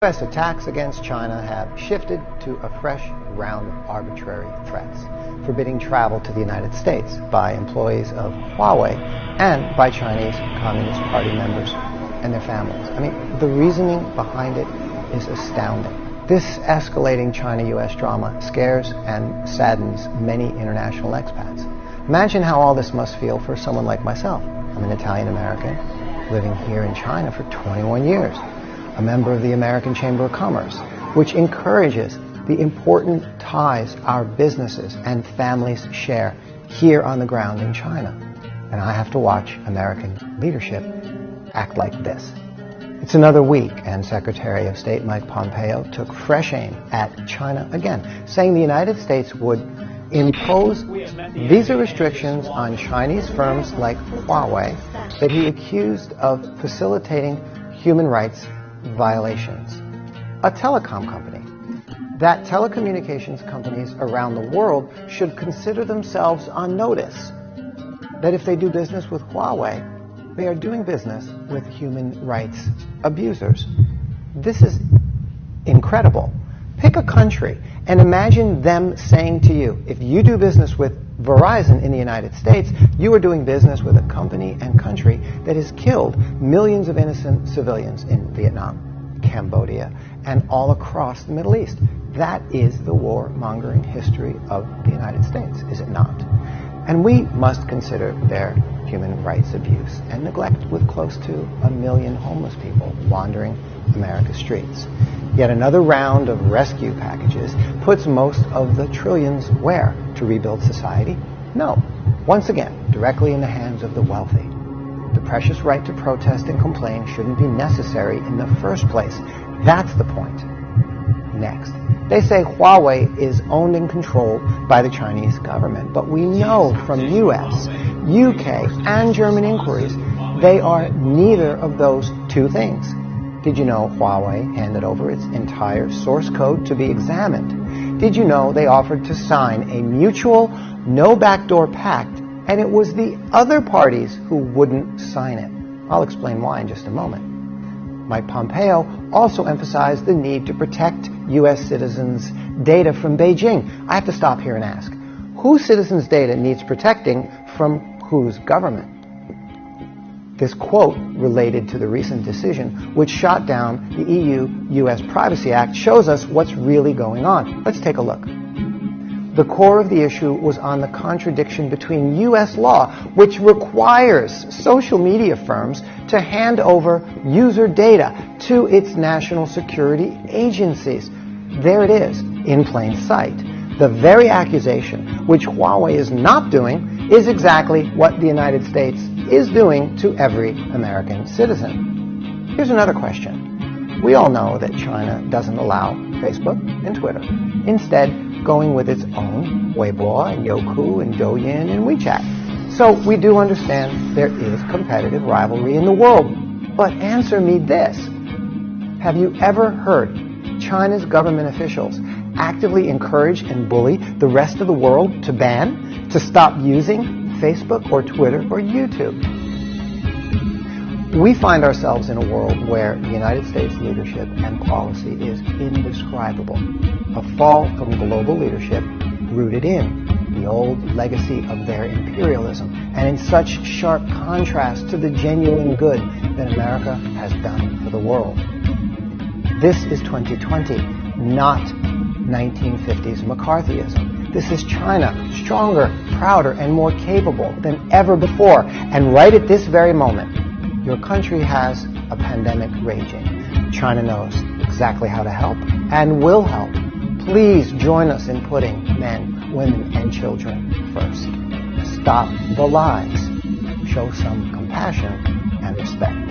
U.S. attacks against China have shifted to a fresh round of arbitrary threats, forbidding travel to the United States by employees of Huawei and by Chinese Communist Party members and their families. I mean, the reasoning behind it is astounding. This escalating China-U.S. drama scares and saddens many international expats. Imagine how all this must feel for someone like myself. I'm an Italian-American living here in China for 21 years. A member of the American Chamber of Commerce, which encourages the important ties our businesses and families share here on the ground in China. And I have to watch American leadership act like this. It's another week, and Secretary of State Mike Pompeo took fresh aim at China again, saying the United States would impose visa restrictions on Chinese firms like Huawei that he accused of facilitating human rights violations. A telecom company. That telecommunications companies around the world should consider themselves on notice that if they do business with Huawei, they are doing business with human rights abusers. This is incredible. Pick a country and imagine them saying to you, if you do business with Verizon in the United States, you are doing business with a company and country that has killed millions of innocent civilians in Vietnam, Cambodia, and all across the Middle East. That is the warmongering history of the United States, is it not? And we must consider their human rights abuse and neglect with close to 1 million homeless people wandering America's streets. Yet another round of rescue packages puts most of the trillions where? To rebuild society? No. Once again, directly in the hands of the wealthy. The precious right to protest and complain shouldn't be necessary in the first place. That's the point. Next, they say Huawei is owned and controlled by the Chinese government, but we know from U.S., UK, and German inquiries they are neither of those two things. Did you know Huawei handed over its entire source code to be examined? Did you know they offered to sign a mutual no backdoor pact, and it was the other parties who wouldn't sign it? I'll explain why in just a moment. Mike Pompeo also emphasized the need to protect U.S. citizens' data from Beijing. I have to stop here and ask, whose citizens' data needs protecting from whose government? This quote related to the recent decision which shot down the EU-US Privacy Act shows us what's really going on. Let's take a look. The core of the issue was on the contradiction between U.S. law, which requires social media firms to hand over user data to its national security agencies. There it is, in plain sight. The very accusation which Huawei is not doing is exactly what the United States is doing to every American citizen. Here's another question. We all know that China doesn't allow Facebook and Twitter, instead going with its own Weibo and Youku and Douyin and WeChat. So we do understand there is competitive rivalry in the world. But answer me this. Have you ever heard China's government officials actively encourage and bully the rest of the world to ban, to stop using Facebook or Twitter or YouTube? We find ourselves in a world where the United States leadership and policy is indescribable. A fall from global leadership rooted in the old legacy of their imperialism and in such sharp contrast to the genuine good that America has done for the world. This is 2020, not 1950s McCarthyism. This is China, stronger, prouder, and more capable than ever before. And right at this very moment, your country has a pandemic raging. China knows exactly how to help and will help. Please join us in putting men, women, and children first. Stop the lies. Show some compassion and respect.